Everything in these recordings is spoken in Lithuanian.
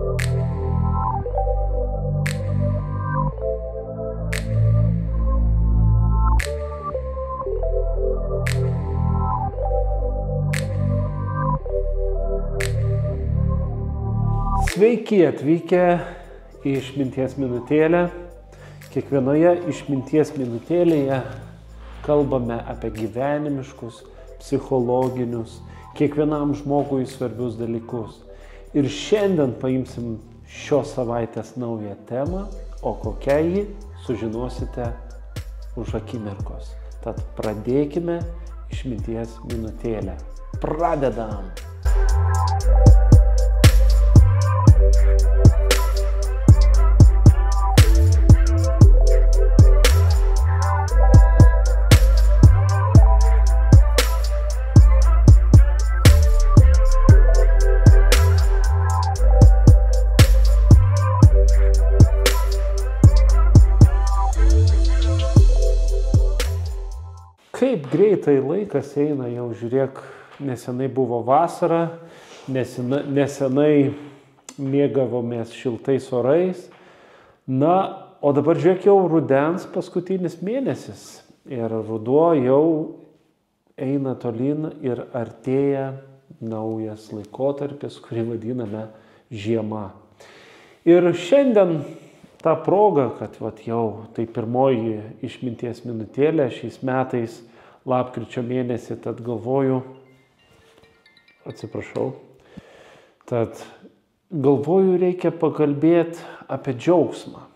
Sveiki atvykę į Išminties minutėlę. Kiekvienoje Išminties minutėlėje kalbame apie gyvenimiškus, psichologinius, kiekvienam žmogui svarbius dalykus. Ir šiandien paimsim šios savaitės naują temą, o kokia ji sužinosite už akimirkos. Tad pradėkime Išminties minutėlę. Pradedam! Kaip greitai laikas eina, jau žiūrėk, nesenai buvo vasara, nesenai mėgavomės šiltais orais. Na, o dabar žiūrėk, jau rudens paskutinis mėnesis ir ruduo jau eina tolyn ir artėja naujas laikotarpis, kurį vadiname žiema. Ir šiandien ta proga, kad jau tai pirmoji Išminties minutėlė šiais metais, lapkričio mėnesį, tad galvoju, reikia pakalbėti apie džiaugsmą.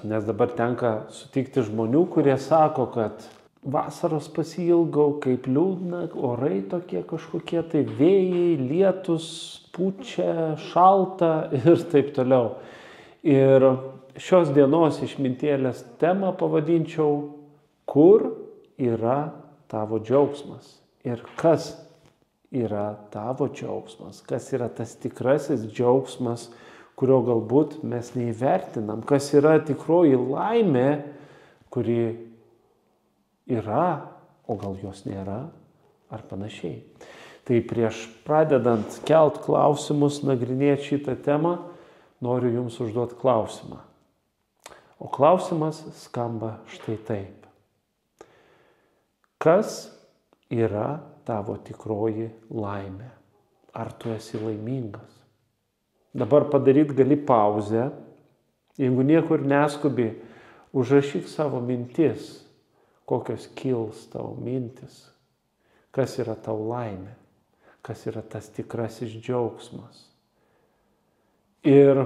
Nes dabar tenka sutikti žmonių, kurie sako, kad vasaros pasiilgau, kaip liūdna, orai tokie kažkokie, tai vėjai, lietus, pučia, šalta ir taip toliau. Ir šios dienos išmintėlės temą pavadinčiau, kur yra tavo džiaugsmas ir kas yra tavo džiaugsmas, kas yra tas tikrasis džiaugsmas, kurio galbūt mes neįvertinam, kas yra tikroji laimė, kuri yra, o gal jos nėra, ar panašiai. Tai prieš pradedant kelt klausimus, nagrinėti šitą temą, noriu jums užduoti klausimą. O klausimas skamba štai taip. Kas yra tavo tikroji laimė? Ar tu esi laimingas? Dabar padaryt gali pauzę. Jeigu niekur neskubi, užrašyk savo mintis, kokios kils tavo mintis. Kas yra tau laimė? Kas yra tas tikrasis džiaugsmas? Ir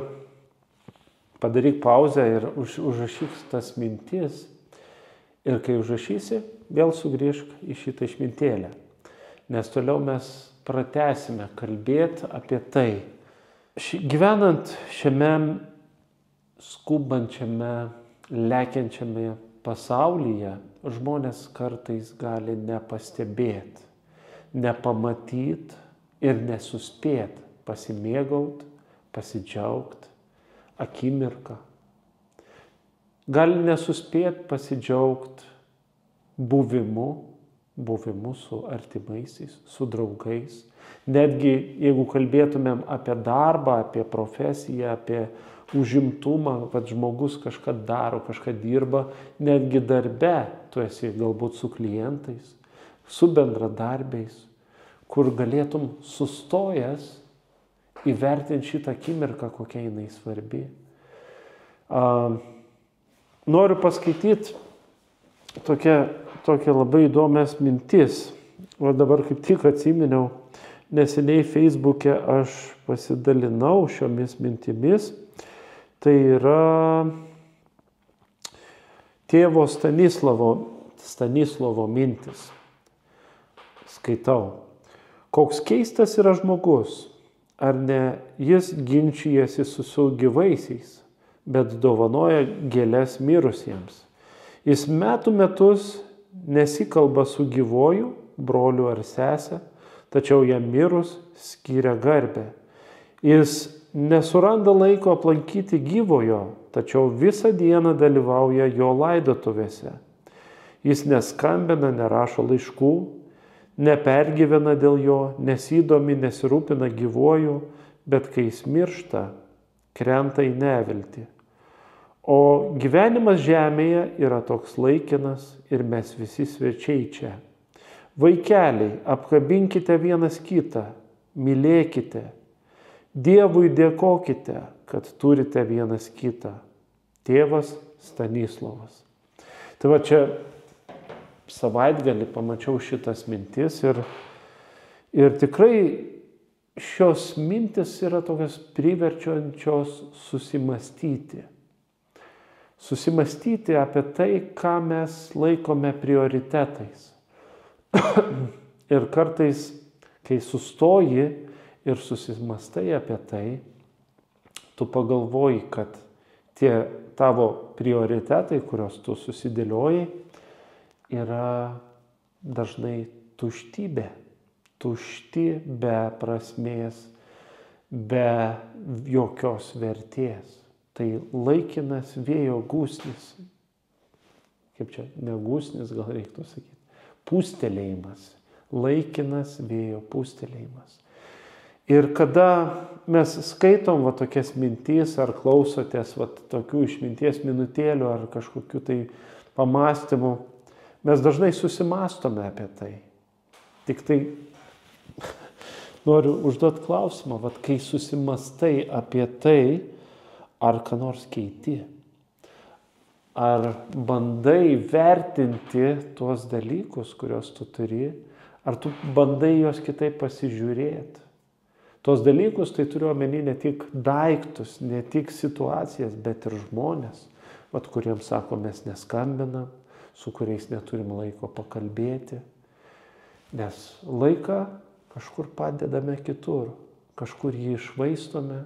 padaryk pauzę ir užrašyk tas mintis. Ir kai užrašysi, vėl sugrįžk į šitą išmintėlę. Nes toliau mes pratęsime kalbėti apie tai. Gyvenant šiame skubančiame, lekiančiame pasaulyje, žmonės kartais gali nepastebėti, nepamatyti ir nesuspėti pasimėgauti, pasidžiaugti akimirką. Gali nesuspėti pasidžiaugti buvimu su artimaisiais, su draugais. Netgi jeigu kalbėtumėm apie darbą, apie profesiją, apie užimtumą, kad žmogus kažką daro, kažką dirba, netgi darbe tu esi galbūt su klientais, su bendradarbiais, kur galėtum sustojęs įvertinti šitą akimirką, kokia jinai svarbi. Noriu paskaityti tokią labai įdomias mintis. O dabar kaip tik atsiminiau, neseniai Facebook'e aš pasidalinau šiomis mintimis. Tai yra tėvo Stanislovo mintis. Skaitau. Koks keistas yra žmogus, ar ne jis ginčijasi su gyvaisiais, bet dovanoja gėles mirusiems. Jis metų metus nesikalba su gyvoju, broliu ar sese, tačiau jam mirus skiria garbę. Jis nesuranda laiko aplankyti gyvojo, tačiau visą dieną dalyvauja jo laidotuvėse. Jis neskambina, nerašo laiškų, nepergyvena dėl jo, nesidomi, nesirūpina gyvuoju, bet kai jis miršta, krenta į neviltį. O gyvenimas žemėje yra toks laikinas ir mes visi svečiai čia. Vaikeliai, apkabinkite vienas kitą, mylėkite. Dievui dėkokite, kad turite vienas kitą. Tėvas Stanislovas. Tai va čia savaitgalį pamačiau šitas mintis ir tikrai šios mintis yra tokios priverčiančios susimastyti. Susimastyti apie tai, ką mes laikome prioritetais. Ir kartais, kai sustoji ir susimastai apie tai, tu pagalvoji, kad tie tavo prioritetai, kuriuos tu susidėliojai, yra dažnai tuštybė. Tušti, be prasmės, be jokios vertės. Tai laikinas vėjo gūsnis. Kaip čia, ne gūsnis, gal reiktų sakyti. Pūstelėjimas. Laikinas vėjo pūstelėjimas. Ir kada mes skaitom va tokias mintis ar klausotės va tokių išminties minutėlių ar kažkokių tai pamastymų, mes dažnai susimastome apie tai. Tik tai noriu užduoti klausimą, va kai susimastai apie tai, ar ką nors keiti, ar bandai vertinti tuos dalykus, kuriuos tu turi, ar tu bandai juos kitaip pasižiūrėti. Tuos dalykus tai turiu omeny ne tik daiktus, ne tik situacijas, bet ir žmonės, vat kuriems sako, mes neskambinam, su kuriais neturim laiko pakalbėti, nes laiką kažkur padedame kitur, kažkur jį išvaistome,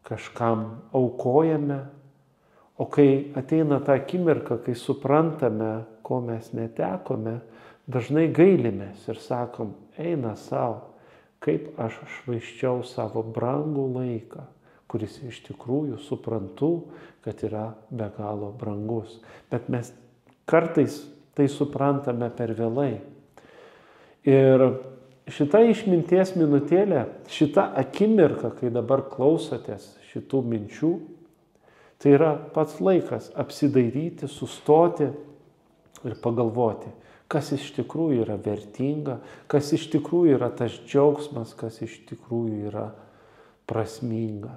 kažkam aukojame, o kai ateina ta akimirka, kai suprantame, ko mes netekome, dažnai gailimės ir sakom, eina savo, kaip aš švaiščiau savo brangų laiką, kuris iš tikrųjų suprantu, kad yra be galo brangus. Bet mes kartais tai suprantame per vėlai. Ir šita išminties minutėlė, šita akimirka, kai dabar klausotės šitų minčių, tai yra pats laikas apsidairyti, sustoti ir pagalvoti, kas iš tikrųjų yra vertinga, kas iš tikrųjų yra tas džiaugsmas, kas iš tikrųjų yra prasminga.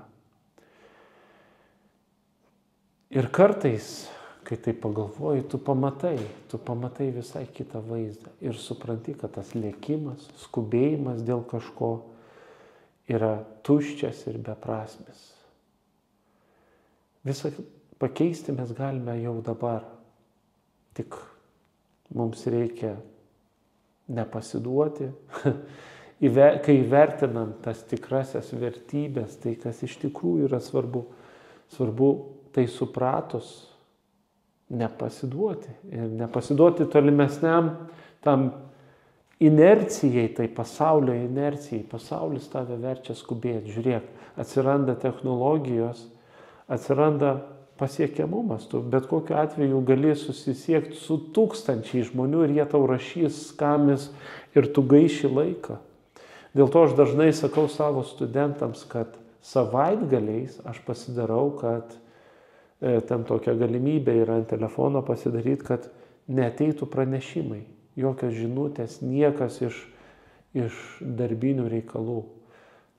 Ir kartais, kai tai pagalvoji, tu pamatai visai kitą vaizdą ir supranti, kad tas lėkimas, skubėjimas dėl kažko yra tuščias ir beprasmis. Visą pakeisti mes galime jau dabar, tik mums reikia nepasiduoti, kai vertinam tas tikrasias vertybės, tai kas iš tikrųjų yra svarbu, tai supratus nepasiduoti ir nepasiduoti tolimesniam tam inercijai, tai pasaulio inercijai. Pasaulis tave verčia skubėti. Žiūrėk, atsiranda technologijos, atsiranda pasiekiamumas. Tu bet kokiu atveju gali susisiekti su tūkstančiai žmonių ir jie tau rašys, skamis ir tu gaiši laiką. Dėl to aš dažnai sakau savo studentams, kad savaitgaliais aš pasidarau, kad ten tokia galimybė yra ant telefono pasidaryti, kad neateitų pranešimai, jokios žinutės, niekas iš darbinių reikalų.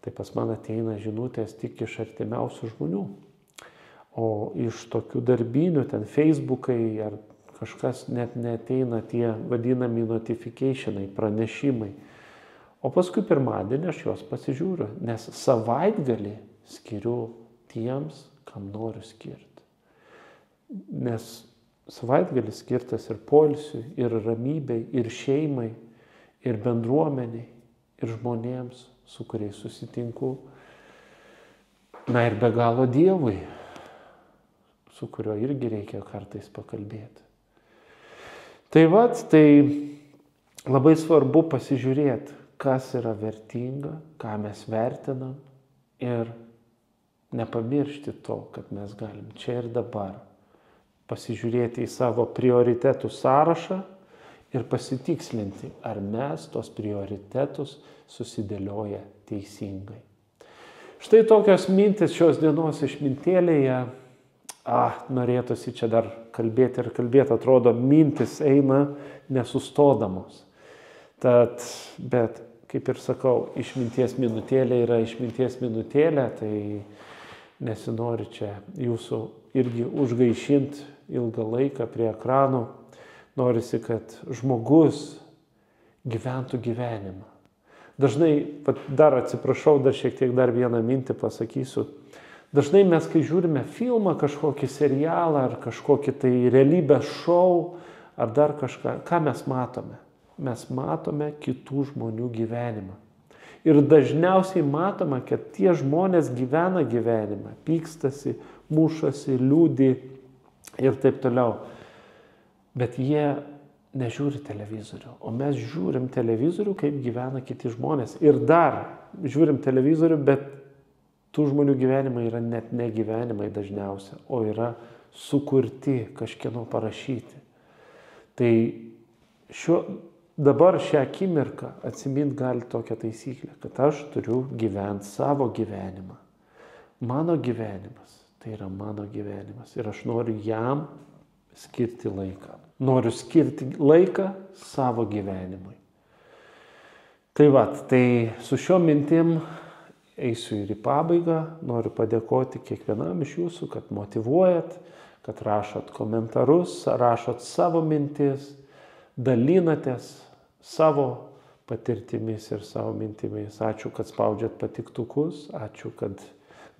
Tai pas man ateina žinutės tik iš artimiausių žmonių. O iš tokių darbinių, ten Facebookai ar kažkas net neateina tie vadinami notificationai, pranešimai. O paskui pirmadienį aš juos pasižiūriu, nes savaitgalį skiriu tiems, kam noriu skirti. Nes savaitgalis skirtas ir poilsiui, ir ramybei, ir šeimai, ir bendruomeniai, ir žmonėms, su kuriais susitinku. Na ir be galo Dievui, su kuriuo irgi reikia kartais pakalbėti. Tai labai svarbu pasižiūrėti, kas yra vertinga, ką mes vertinam ir nepamiršti to, kad mes galim čia ir dabar pasižiūrėti į savo prioritetų sąrašą ir pasitikslinti, ar mes tos prioritetus susidėlioja teisingai. Štai tokios mintis šios dienos išmintėlėje. Norėtųsi čia dar kalbėti ir kalbėti, atrodo, mintis eina nesustodamos. Bet, kaip ir sakau, išminties minutėlė yra išminties minutėlė, tai nesinori čia jūsų irgi užgaišinti ilgą laiką prie ekranų. Norisi, kad žmogus gyventų gyvenimą. Dažnai, dar atsiprašau, dar šiek tiek dar vieną mintį pasakysiu. Dažnai mes, kai žiūrime filmą, kažkokį serialą ar kažkokį tai realybės šou ar dar kažką, ką mes matome? Mes matome kitų žmonių gyvenimą. Ir dažniausiai matome, kad tie žmonės gyvena gyvenimą, pykstasi, mušasi, liūdi ir taip toliau. Bet jie nežiūri televizorių, o mes žiūrim televizorių, kaip gyvena kiti žmonės. Ir dar žiūrim televizorių, bet tų žmonių gyvenimai yra net ne gyvenimai dažniausia, o yra sukurti, kažkieno parašyti. Tai dabar šią akimirką atsimint gali tokią taisyklę, kad aš turiu gyventi savo gyvenimą. Mano gyvenimas, tai yra mano gyvenimas ir aš noriu jam skirti laiką. Noriu skirti laiką savo gyvenimui. Tai su šio mintim eisiu ir į pabaigą. Noriu padėkoti kiekvienam iš jūsų, kad motyvuojat, kad rašot komentarus, rašot savo mintis, dalinatės savo patirtimis ir savo mintimis. Ačiū, kad spaudžiat patiktukus, ačiū, kad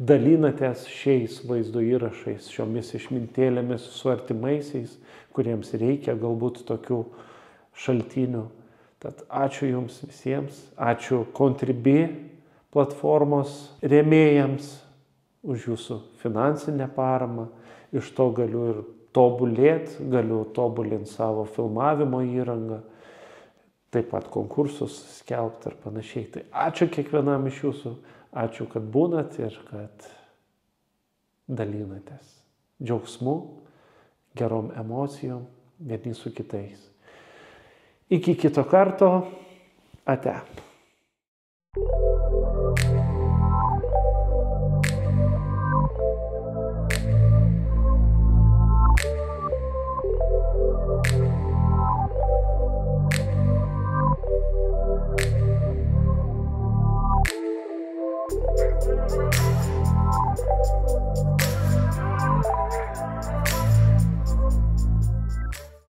dalinatės šiais vaizdo įrašais, šiomis išmintėlėmis su artimaisiais, kuriems reikia galbūt tokių šaltinių. Tad ačiū jums visiems, ačiū Contribui platformos rėmėjams už jūsų finansinę paramą. Iš to galiu ir tobulėti, galiu tobulinti savo filmavimo įrangą, taip pat konkursus skelbti ir panašiai. Tai ačiū kiekvienam iš jūsų, ačiū, kad būnat ir kad dalinatės džiaugsmu, gerom emocijom vieni su kitais. Iki kito karto, ate.